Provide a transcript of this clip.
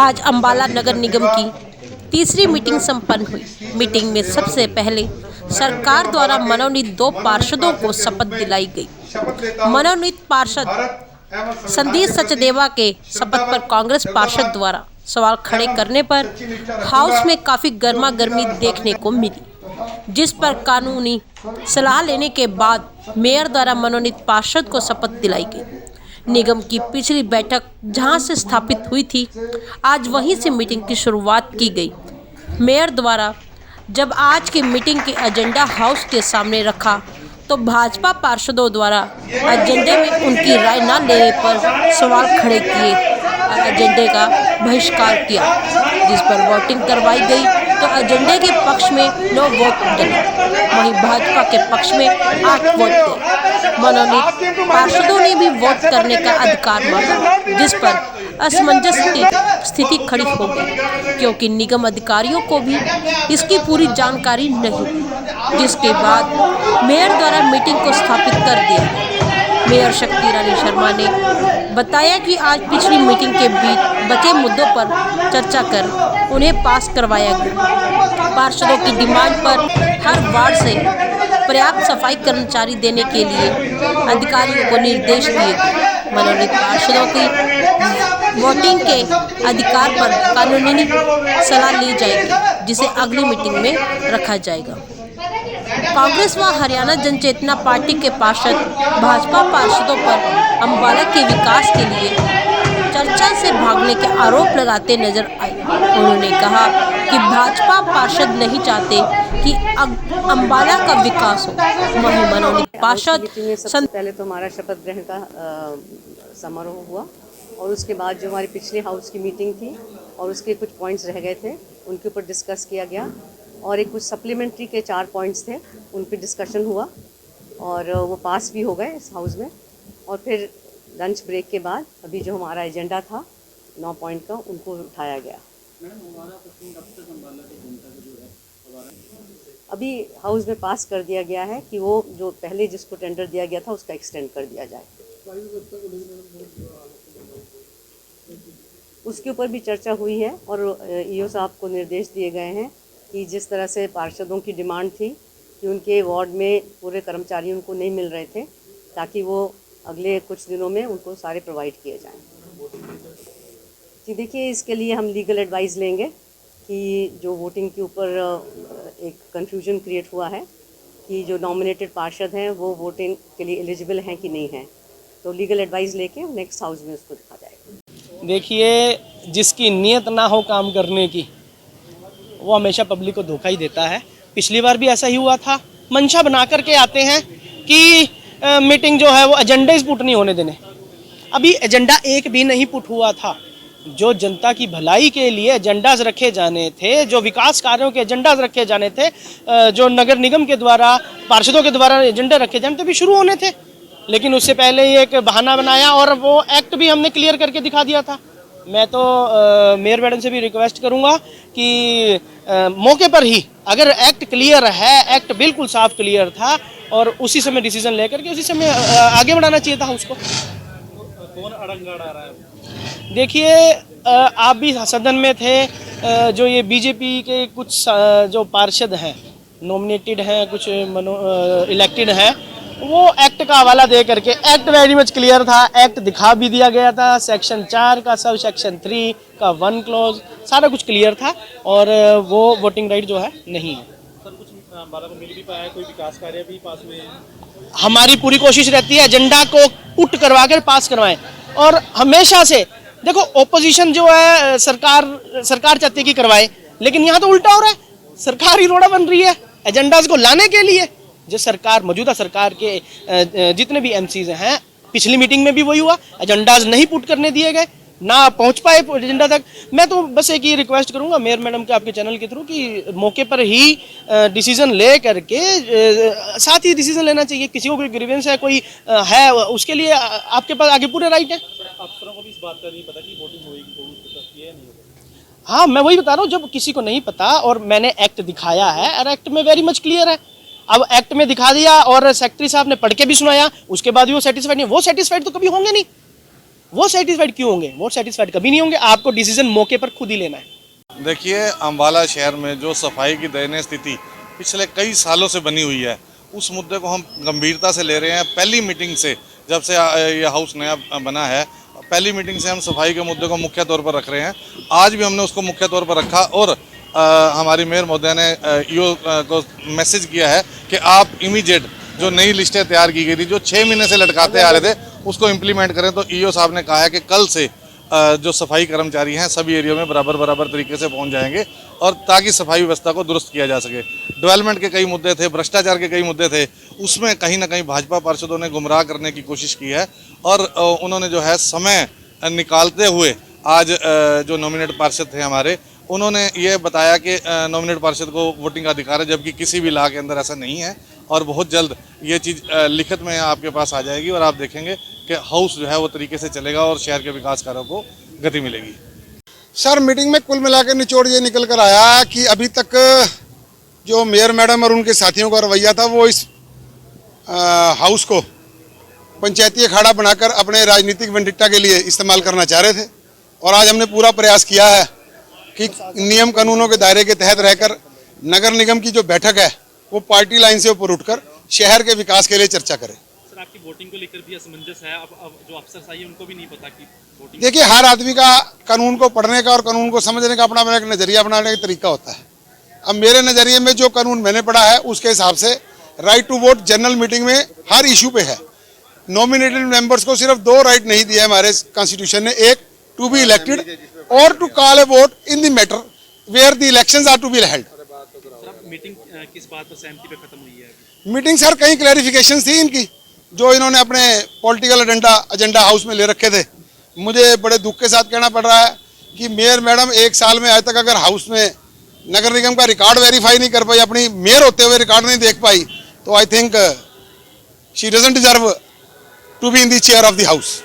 आज अंबाला नगर निगम की तीसरी मीटिंग संपन्न हुई। मीटिंग में सबसे पहले सरकार द्वारा मनोनीत 2 पार्षदों को शपथ दिलाई गई। मनोनीत पार्षद संदीप सचदेवा के शपथ पर कांग्रेस पार्षद द्वारा सवाल खड़े करने पर हाउस में काफी गर्मा गर्मी देखने को मिली, जिस पर कानूनी सलाह लेने के बाद मेयर द्वारा मनोनीत पार्षद को शपथ दिलाई गई। निगम की पिछली बैठक जहां से स्थापित हुई थी, आज वहीं से मीटिंग की शुरुआत की गई। मेयर द्वारा जब आज की मीटिंग के एजेंडा हाउस के सामने रखा तो भाजपा पार्षदों द्वारा एजेंडे में उनकी राय न लेने पर सवाल खड़े किए, एजेंडे का बहिष्कार किया, जिस पर वोटिंग करवाई गई तो एजेंडे के पक्ष में 9 वोट डले, वहीं भाजपा के पक्ष में 8 वोट थे। मनोनीत पार्षदों ने भी वोट करने का अधिकार मांगा, जिस पर असमंजस की स्थिति खड़ी हो गई, क्योंकि निगम अधिकारियों को भी इसकी पूरी जानकारी नहीं थी, जिसके बाद मेयर द्वारा मीटिंग को स्थापित कर दिया। मेयर शक्ति रानी शर्मा ने बताया कि आज पिछली मीटिंग के बीच बचे मुद्दों पर चर्चा कर उन्हें पास करवाया गया। पार्षदों की डिमांड पर हर वार्ड से पर्याप्त सफाई कर्मचारी देने के लिए अधिकारियों को निर्देश दिए गए। मनोनीत पार्षदों की वोटिंग के अधिकार पर कानूनी सलाह ली जाएगी, जिसे अगली मीटिंग में रखा जाएगा। कांग्रेस व हरियाणा जनचेतना पार्टी के पार्षद भाजपा पार्षदों पर अंबाला के विकास के लिए चर्चा से भागने के आरोप लगाते नजर आए। उन्होंने कहा कि भाजपा पार्षद नहीं चाहते कि अंबाला का विकास हो। वहीं मनोनीत पार्षद सबसे पहले तो हमारा शपथ ग्रहण का समारोह हुआ और उसके बाद जो हमारी पिछले हाउस की मीटिंग थी और उसके कुछ पॉइंट्स रह गए थे, उनके ऊपर डिस्कस किया गया और एक कुछ सप्लीमेंट्री के 4 पॉइंट्स थे, उन पर डिस्कशन हुआ और वो पास भी हो गए इस हाउस में। और फिर लंच ब्रेक के बाद अभी जो हमारा एजेंडा था 9 पॉइंट का, उनको उठाया गया। अभी हाउस में पास कर दिया गया है कि वो जो पहले जिसको टेंडर दिया गया था उसका एक्सटेंड कर दिया जाए। उसके ऊपर भी चर्चा हुई है और ईओ साहब को निर्देश दिए गए हैं कि जिस तरह से पार्षदों की डिमांड थी कि उनके वार्ड में पूरे कर्मचारी उनको नहीं मिल रहे थे, ताकि वो अगले कुछ दिनों में उनको सारे प्रोवाइड किए जाएं। जी देखिए, इसके लिए हम लीगल एडवाइस लेंगे कि जो वोटिंग के ऊपर एक कन्फ्यूजन क्रिएट हुआ है कि जो नॉमिनेटेड पार्षद हैं वो वोटिंग के लिए एलिजिबल हैं कि नहीं हैं, तो लीगल एडवाइस लेके नेक्स्ट हाउस में उसको दिखा जाएगा। देखिए, जिसकी नीयत ना हो काम करने की, वो हमेशा पब्लिक को धोखा ही देता है। पिछली बार भी ऐसा ही हुआ था। मंशा बना करके आते हैं कि मीटिंग जो है वो एजेंडे पुट नहीं होने देने। अभी एजेंडा एक भी नहीं पुट हुआ था। जो जनता की भलाई के लिए एजेंडाज रखे जाने थे, जो विकास कार्यों के एजेंडाज रखे जाने थे, जो नगर निगम के द्वारा पार्षदों के द्वारा एजेंडे रखे जाने थे, भी शुरू होने थे। लेकिन उससे पहले ये एक बहाना बनाया और वो एक्ट भी हमने क्लियर करके दिखा दिया था। मैं तो मेयर मैडम से भी रिक्वेस्ट करूंगा कि मौके पर ही, अगर एक्ट क्लियर है, एक्ट बिल्कुल साफ क्लियर था और उसी समय डिसीजन लेकर के उसी समय आगे बढ़ाना चाहिए था उसको। कौन अड़ंगा रहा है? देखिए, आप भी सदन में थे। जो ये बीजेपी के कुछ जो पार्षद हैं, नॉमिनेटेड हैं, कुछ इलेक्टेड हैं, वो एक्ट का हवाला दे करके, एक्ट वेरी मच क्लियर था, एक्ट दिखा भी दिया गया था। सेक्शन 4 का सब सेक्शन 3 का 1 क्लॉज सारा कुछ क्लियर था और वो वोटिंग राइट जो है नहीं है। सर, कुछ अंबाला को मिल भी पाया, कोई विकास कार्य भी पास में? हमारी पूरी कोशिश रहती है एजेंडा को पुट करवा कर पास करवाएं। और हमेशा से देखो, ओपोजिशन जो है सरकार चाहती है कि करवाए, लेकिन यहाँ तो उल्टा हो रहा है। सरकार ही रोड़ा बन रही है एजेंडाज को लाने के लिए। जो सरकार, मौजूदा सरकार के जितने भी एमसीज हैं, पिछली मीटिंग में भी वही हुआ, एजेंडाज नहीं पुट करने दिए गए, ना पहुंच पाए एजेंडा तक। मैं तो बस एक ही रिक्वेस्ट करूंगा मेयर मैडम के, आपके चैनल के थ्रू, कि मौके पर ही डिसीजन ले करके साथ ही डिसीजन लेना चाहिए। किसी को कोई ग्रीवेंस है, कोई है, उसके लिए आपके पास आगे पूरे राइट है। अफसरों को भी इस बात का नहीं पता कि वोटिंग होगी या नहीं होगी। हाँ, मैं वही बता रहा हूँ, जब किसी को नहीं पता और मैंने एक्ट दिखाया है और एक्ट में वेरी मच क्लियर है। अब एक्ट में दिखा दिया और सेक्रेटरी साहब ने पढ़ के भी सुनाया, उसके बाद भी वो सेटिस्फाइड नहीं। वो सेटिस्फाइड तो कभी होंगे नहीं। वो सेटिस्फाइड क्यों होंगे? वो सेटिस्फाइड कभी नहीं होंगे। आपको डिसीजन मौके पर खुद ही लेना है। देखिए, अम्बाला शहर में जो सफाई की दयनीय स्थिति पिछले कई सालों से बनी हुई है, उस मुद्दे को हम गंभीरता से ले रहे हैं। पहली मीटिंग से, जब से ये हाउस नया बना है, पहली मीटिंग से हम सफाई के मुद्दे को मुख्य तौर पर रख रहे हैं। आज भी हमने उसको मुख्य तौर पर रखा और हमारी मेयर महोदय ने ईओ को मैसेज किया है कि आप इमीडिएट जो नई लिस्टें तैयार की गई थी, जो 6 महीने से लटकाते आ रहे थे, उसको इम्प्लीमेंट करें। तो ईओ साहब ने कहा है कि कल से जो सफाई कर्मचारी हैं सभी एरियो में बराबर तरीके से पहुंच जाएंगे और ताकि सफाई व्यवस्था को दुरुस्त किया जा सके। डेवलपमेंट के कई मुद्दे थे, भ्रष्टाचार के कई मुद्दे थे, उसमें कहीं ना कहीं भाजपा पार्षदों ने गुमराह करने की कोशिश की है और उन्होंने जो है समय निकालते हुए आज जो नॉमिनेट पार्षद थे हमारे, उन्होंने ये बताया कि नॉमिनेट पार्षद को वोटिंग का अधिकार है, जबकि किसी भी लॉ के अंदर ऐसा नहीं है। और बहुत जल्द ये चीज़ लिखित में आपके पास आ जाएगी और आप देखेंगे कि हाउस जो है वो तरीके से चलेगा और शहर के विकास कार्यों को गति मिलेगी। सर, मीटिंग में कुल मिलाकर निचोड़ ये निकल कर आया कि अभी तक जो मेयर मैडम और उनके साथियों का रवैया था, वो इस हाउस को पंचायती अखाड़ा बनाकर अपने राजनीतिक वेंडिक्टा के लिए इस्तेमाल करना चाह रहे थे। और आज हमने पूरा प्रयास किया है कि नियम कानूनों के दायरे के तहत रहकर नगर निगम की जो बैठक है वो पार्टी लाइन से ऊपर उठकर शहर के विकास के लिए चर्चा करें। सर, आपकी वोटिंग को लेकर भी असमंजस है। अब जो अफसर आई है उनको भी नहीं पता कि वोटिंग। देखिए, हर आदमी का कानून को पढ़ने का और कानून को समझने का अपना एक नज़रिया बनाने का तरीका होता है। अब मेरे नज़रिए में जो कानून मैंने पढ़ा है उसके हिसाब से right to vote general meeting में हर इशू पे है। नॉमिनेटेड मेंबर्स को सिर्फ 2 राइट नहीं दिया हमारे कॉन्स्टिट्यूशन ने, एक टू बी इलेक्टेड और to call a vote in the matter where the elections are to be held. Sir, अब मीटिंग किस बात पर सहमति पे खत्म हुई है? मीटिंग सर कई क्लैरिफिकेशन थी इनकी जो इन्होंने अपने पॉलिटिकल एजेंडा हाउस में ले रखे थे। मुझे बड़े दुख के साथ कहना पड़ रहा है कि मेयर मैडम 1 साल में आज तक अगर हाउस में नगर निगम का रिकॉर्ड वेरीफाई नहीं कर पाई, अपनी मेयर होते हुए रिकॉर्ड नहीं देख पाई, तो I think she doesn't deserve to be in the chair of the house.